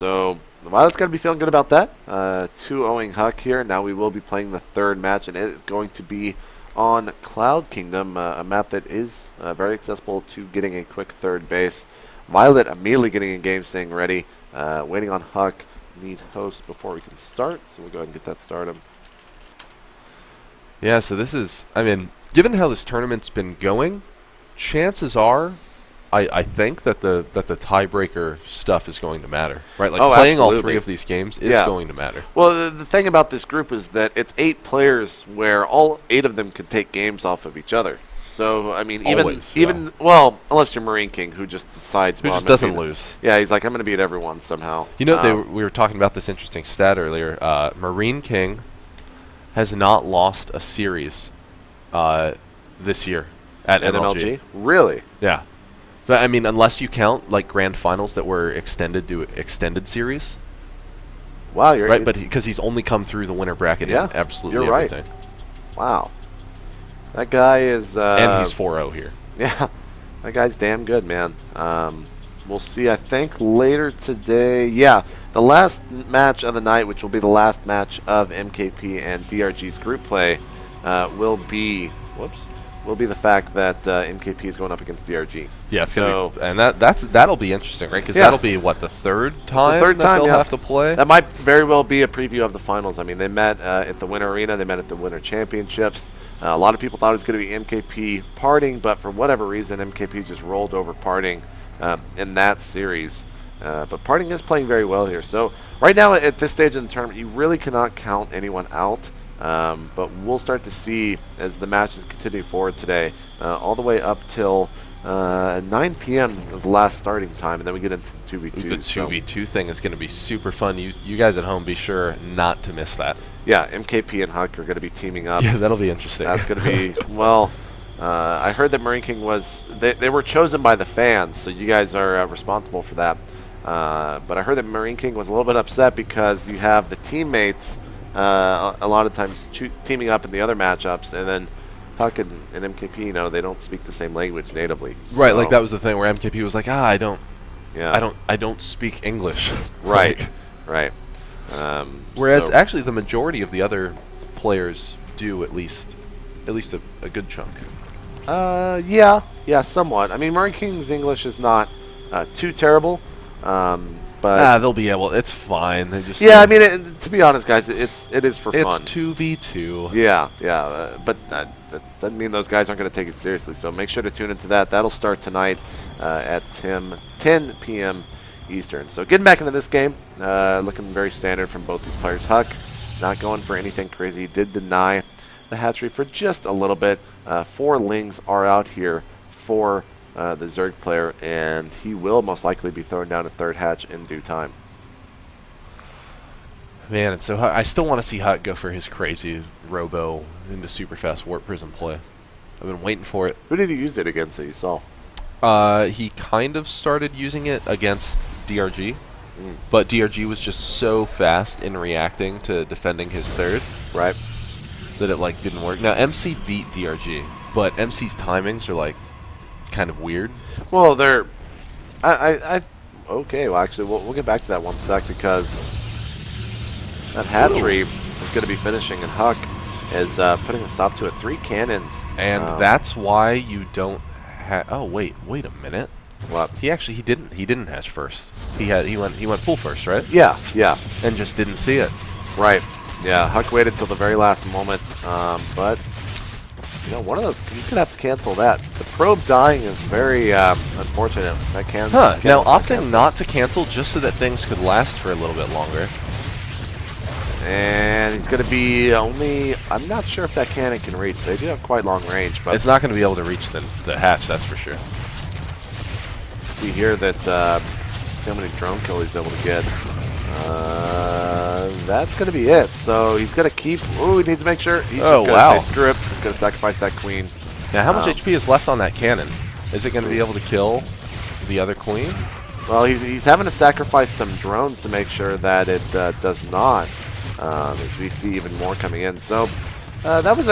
So the Violet's got to be feeling good about that. 2-0 Huck here. Now we will be playing the third match, and it is going to be on Cloud Kingdom, a map that is very accessible to getting a quick third base. Violet immediately getting in game, staying ready, waiting on Huck. Need host before we can start, so we'll go ahead and get that started. Yeah, so this is, I mean, given how this tournament's been going, chances are, I think that the tiebreaker stuff is going to matter, right? Like playing absolutely. all three of these games is going to matter. Well, the thing about this group is that it's 8 players where all 8 of them can take games off of each other. So, I mean, even well, unless you're Marine King, who just decides... Who just doesn't lose. Yeah, he's like, I'm going to beat everyone somehow. You know, we were talking about this interesting stat earlier. Marine King has not lost a series this year at MLG. Really? Yeah. But, I mean, unless you count, like, grand finals that were extended to extended series. Wow, you're right. But because he's only come through the winner bracket in absolutely everything. Right. Wow. That guy is... and he's 4-0 here. Yeah. That guy's damn good, man. We'll see, I think, later today. Yeah, the last match of the night, which will be the last match of MKP and DRG's group play, will be the fact that MKP is going up against DRG. Yeah, it's gonna be, and that'll be interesting, right? Because that'll be what, the third time they'll have to play. That might very well be a preview of the finals. I mean, they met at the Winter Arena, they met at the Winter Championships. A lot of people thought it was going to be MKP parting, but for whatever reason, MKP just rolled over parting in that series. But parting is playing very well here. So right now, at this stage in the tournament, you really cannot count anyone out. But we'll start to see as the matches continue forward today, all the way up till 9 p.m. is the last starting time, and then we get into the 2v2. The 2v2 thing is going to be super fun. You guys at home, be sure not to miss that. Yeah, MKP and Huck are going to be teaming up. Yeah, that'll be interesting. That's going to be, well, I heard that Marine King they were chosen by the fans, so you guys are responsible for that. But I heard that Marine King was a little bit upset because you have the teammates a lot of times teaming up in the other matchups, and then Huck and MKP, you know, they don't speak the same language natively. Right, like that was the thing where MKP was like, I don't speak English. Right, like, right. Whereas actually the majority of the other players do at least a good chunk. Yeah, somewhat. I mean, Marine King's English is not too terrible. But they'll be able. It's fine. They just I mean, to be honest, guys, it is for fun. It's 2v2. Yeah. But that doesn't mean those guys aren't going to take it seriously. So make sure to tune into that. That'll start tonight at 10 p.m. Eastern. So getting back into this game, looking very standard from both these players. Huck not going for anything crazy. He did deny the hatchery for just a little bit. 4 Lings are out here for the Zerg player, and he will most likely be throwing down a third hatch in due time. Man, and so I still want to see Huck go for his crazy robo into super fast warp prism play. I've been waiting for it. Who did he use it against that you saw? He kind of started using it against DRG, but DRG was just so fast in reacting to defending his third, right, that it like didn't work. Now MC beat DRG, but MC's timings are like kind of weird. Well, they're okay. Well, actually, we'll get back to that one sec, because that hatchery is going to be finishing, and Huck is putting a stop to it. 3 cannons, and that's why you don't have. Oh wait a minute. What? He didn't hatch first. He went full first, right? Yeah. And just didn't see it. Right. Yeah. Huck waited till the very last moment, but. You know, one of those, you could have to cancel that. The probe dying is very unfortunate. That can. Now opting not to cancel just so that things could last for a little bit longer. And he's going to be only. I'm not sure if that cannon can reach. They do have quite long range, but it's not going to be able to reach the hatch. That's for sure. We hear that. See how many drone kills he's able to get. That's going to be it. So he's going to keep... Ooh, he needs to make sure. He's just going to screw it. He's going to sacrifice that queen. Now, how much HP is left on that cannon? Is it going to be able to kill the other queen? Well, he's having to sacrifice some drones to make sure that it does not. As we see even more coming in. So that was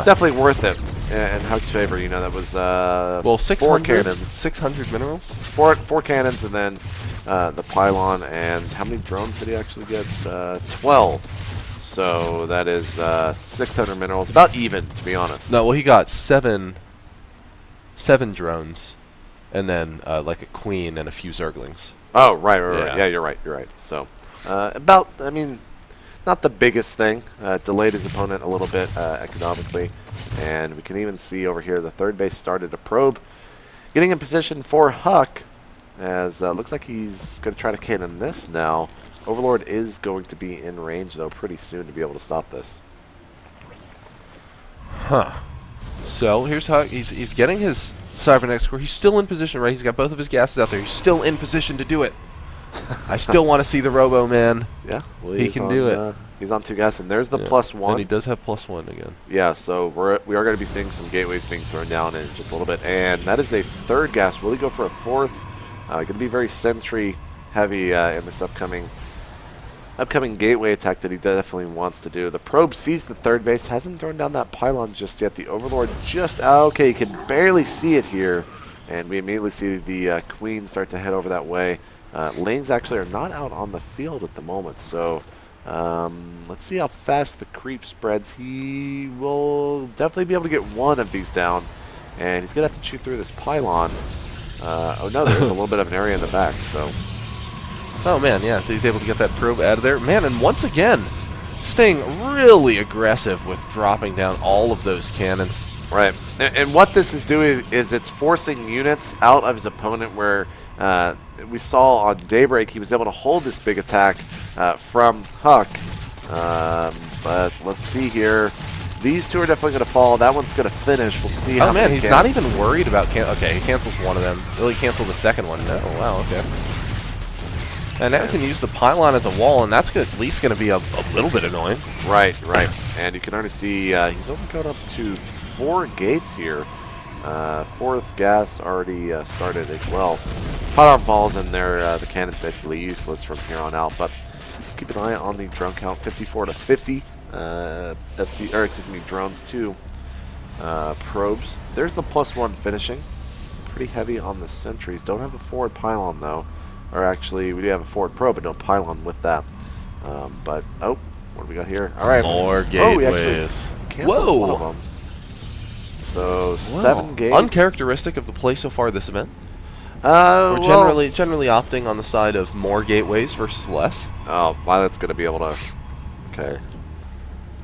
definitely worth it. In Huck's favor, you know, that was well, 4 cannons. 600 minerals? 4 cannons, and then the pylon. And how many drones did he actually get? 12. So that is 600 minerals. About even, to be honest. No, well, he got seven drones, and then like a queen and a few zerglings. Oh, right. Yeah. Yeah, you're right. So about, I mean, not the biggest thing. Delayed his opponent a little bit economically. And we can even see over here the third base started to probe. Getting in position for Huck, as looks like he's going to try to cannon this now. Overlord is going to be in range, though, pretty soon to be able to stop this. Huh. So here's how he's getting his Cybernetic score. He's still in position, right? He's got both of his gases out there. He's still in position to do it. I still want to see the Robo Man. Yeah, well, he can do it. He's on 2 gas, and there's the Yeah. +1. And he does have +1 again. Yeah, so we are going to be seeing some gateways being thrown down in just a little bit, and that is a 3rd gas. Will he go for a 4th? Going to be very sentry heavy in this upcoming gateway attack that he definitely wants to do. The probe sees the 3rd base, hasn't thrown down that pylon just yet. The Overlord just okay, you can barely see it here, and we immediately see the Queen start to head over that way. Lanes actually are not out on the field at the moment, so let's see how fast the creep spreads. He will definitely be able to get one of these down, and he's going to have to chew through this pylon. Oh no, there's a little bit of an area in the back, so... Oh man, yeah, so he's able to get that probe out of there. Man, and once again, staying really aggressive with dropping down all of those cannons. Right, and what this is doing is it's forcing units out of his opponent where we saw on Daybreak he was able to hold this big attack from Huck. But let's see here. These two are definitely going to fall. That one's going to finish. We'll see how Oh man, many he's not even worried about okay, he cancels one of them. Will he cancel the second one? No. Wow, okay. And now he can use the pylon as a wall, and that's at least going to be a little bit annoying. Right. And you can already see he's only going up to 4 gates here. 4th gas already started as well. Pylon falls, and the cannon's basically useless from here on out. But keep an eye on the drone count, 54 to 50. Drones to probes. There's the +1 finishing. Pretty heavy on the sentries. Don't have a forward pylon though. Or actually, we do have a forward probe, but no pylon with that. But, oh, what do we got here? All right. More gateways. We actually canceled one of them. So, 7 gates. Uncharacteristic of the play so far this event. We're Generally opting on the side of more gateways versus less. Oh, Violet's going to be able to... Okay.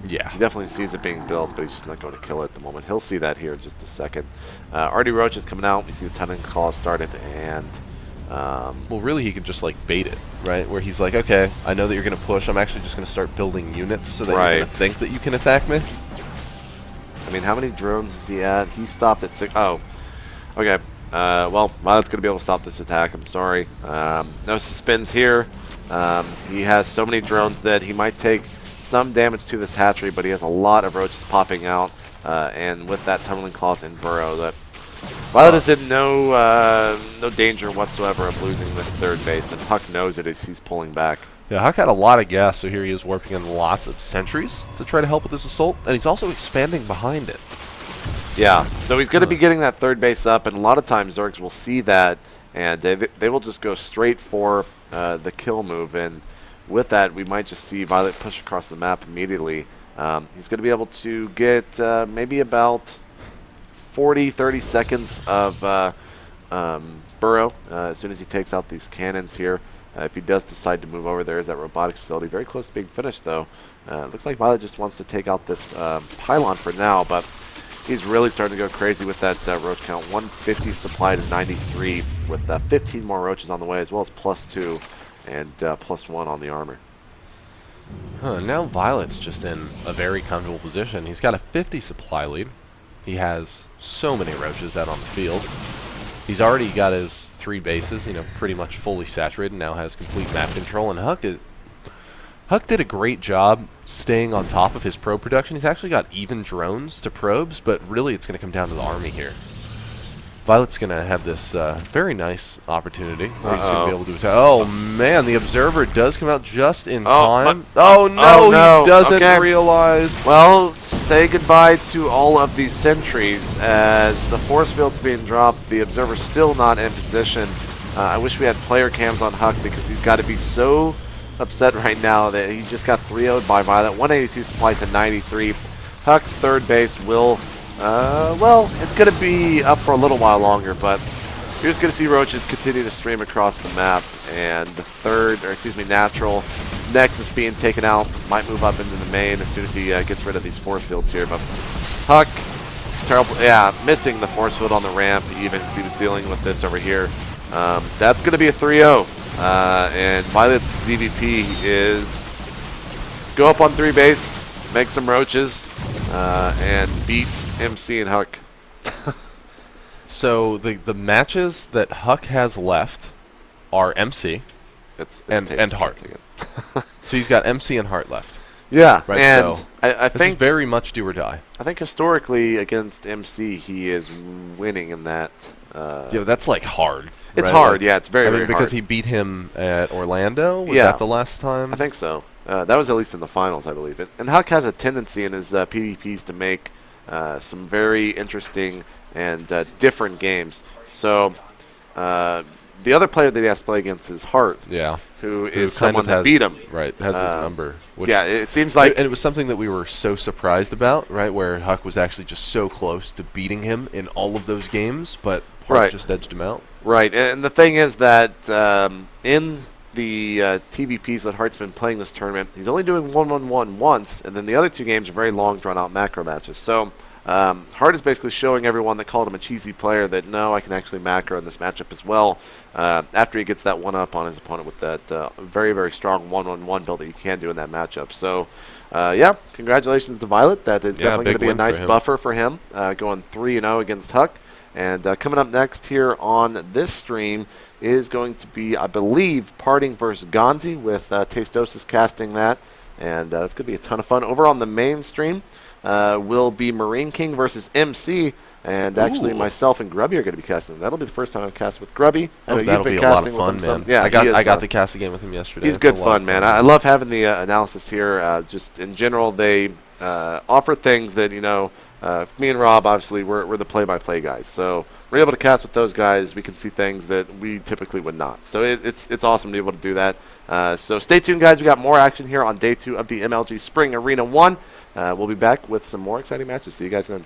Yeah. He definitely sees it being built, but he's just not going to kill it at the moment. He'll see that here in just a second. Artie Roach is coming out. We see the Tentacle Claw started, and... well, really, he could just, like, bait it, right? Where he's like, okay, I know that you're going to push. I'm actually just going to start building units so that you're going to think that you can attack me. I mean, how many drones is he at? He stopped at 6. Oh, okay. Well, Violet's going to be able to stop this attack. I'm sorry. No suspends here. He has so many drones that he might take some damage to this hatchery, but he has a lot of roaches popping out. And with that Tumbling Claws and Burrow, that Violet is in no danger whatsoever of losing this 3rd base, and Huck knows it as he's pulling back. Yeah, Huck had a lot of gas, so here he is warping in lots of sentries to try to help with this assault, and he's also expanding behind it. Yeah, so he's going to be getting that 3rd base up, and a lot of times Zergs will see that, and they will just go straight for the kill move, and with that, we might just see Violet push across the map immediately. He's going to be able to get maybe about 30 seconds of Burrow as soon as he takes out these cannons here. If he does decide to move over, there is that robotics facility. Very close to being finished, though. Looks like Violet just wants to take out this pylon for now, but he's really starting to go crazy with that roach count. 150 supply to 93 with 15 more roaches on the way, as well as +2 and +1 on the armor. Now Violet's just in a very comfortable position. He's got a 50 supply lead. He has so many roaches out on the field. He's already got his 3 bases, pretty much fully saturated, now has complete map control, and Huck did a great job staying on top of his probe production. He's actually got even drones to probes, but really it's going to come down to the army here. Violet's going to have this very nice opportunity where he's going to be able to attack. Oh, man, the Observer does come out just in time. Oh, no, he doesn't realize. Well, say goodbye to all of these sentries as the force field's being dropped. The Observer's still not in position. I wish we had player cams on Huck because he's got to be so upset right now that he just got 3-0'd by Violet. 182 supply to 93. Huck's third base will, well, it's going to be up for a little while longer, but you're just going to see Roaches continue to stream across the map. And the natural Nexus being taken out, might move up into the main as soon as he gets rid of these force fields here. But Huck, terrible, yeah, missing the force field on the ramp even because he was dealing with this over here. That's going to be a 3-0. And Violet's CVP is go up on 3 base, make some Roaches, and beat MC and Huck. So the matches that Huck has left are MC and Hart. So he's got MC and Hart left. Yeah, right, and so I this think is very much do or die. I think historically against MC he is winning in that. Yeah, that's like hard. It's right? hard, Like, yeah. It's very, I mean, very because hard. he beat him at Orlando. Was Yeah. that the last time? I think so. That was at least in the finals, I believe. And Huck has a tendency in his PvPs to make some very interesting and different games. So the other player that he has to play against is Hart, Yeah. who Who is kind someone of that has, beat him. Right, has his number. Which, Yeah, it seems like... and it was something that we were so surprised about, right, where Huck was actually just so close to beating him in all of those games, but Hart Right. just edged him out. Right, and the thing is that in the TVPs that Hart's been playing this tournament, he's only doing 1-1-1 once, and then the other 2 games are very long, drawn-out macro matches. So Hart is basically showing everyone that called him a cheesy player that, no, I can actually macro in this matchup as well, after he gets that 1-up on his opponent with that very, very strong 1-1-1 build that you can do in that matchup. So, yeah, congratulations to Violet. That is definitely going to big be a win for nice him. buffer for him, going 3-0 against Huck. And coming up next here on this stream is going to be, I believe, Parting versus Gonzi with Tastosis casting that. And that's going to be a ton of fun. Over on the main stream will be Marine King versus MC. And actually, Ooh. myself and Grubby are going to be casting. That'll be the first time I've casted with Grubby. I know you've That'll been be a lot casting of with fun, him man. some. Yeah, I got to cast a game with him yesterday. He's It's good a lot fun, of man. I love having the analysis here. Just in general, they offer things that, you know, me and Rob, obviously, we're the play-by-play guys. So we're able to cast with those guys. We can see things that we typically would not. So it's awesome to be able to do that. So stay tuned, guys. We got more action here on day 2 of the MLG Spring Arena 1. We'll be back with some more exciting matches. See you guys then.